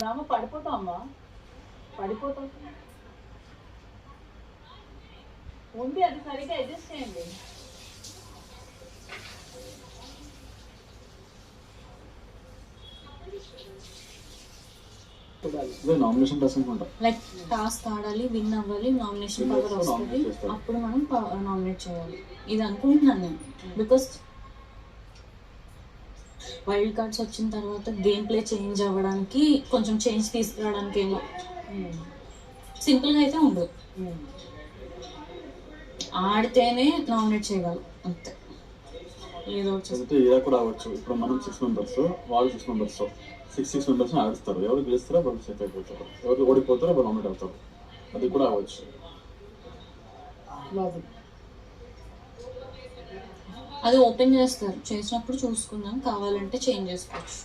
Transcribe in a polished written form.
రామ పడిపోతావు అమ్మా, పడిపోతావు. ఉంది, అది సరిగ్గా అడ్జస్ట్ చేయండి. నామినేషన్ లైక్ టాస్క్ ఆడాలి, విన్ అవ్వాలి, నామినేషన్ పవర్ వస్తుంది, అప్పుడు మనం నామినేట్ చేయాలి. ఇది అనుకుంటున్నాను నేను. బికాస్ వైల్డ్ కార్డ్స్ వచ్చిన తర్వాత గేమ్ ప్లే చేంజ్ అవ్వడానికి, కొంచెం చేంజ్ తీసుకురావడానికి ఏమో సింపుల్గా అయితే ఉండదు. ఆడితేనే నామినేట్ చేయగలరు అంతే. ఏదో ఇలా కూడా అవ్వచ్చు. ఇప్పుడు మనం 6 మెంబర్స్, వాళ్ళు 6 మెంబర్స్, 6 మెంబర్స్ ఆడుస్తారు. ఎవరు గెలుస్తారో వాళ్ళు సేఫ్ అయిపోతారు, ఎవరు ఓడిపోతారో వాళ్ళు నామినేట్ అవుతారు. అది కూడా అవ్వచ్చు. అది ఓపెన్ చేస్తారు, చేసినప్పుడు చూసుకుందాం, కావాలంటే చేంజ్ చేసుకోవచ్చు.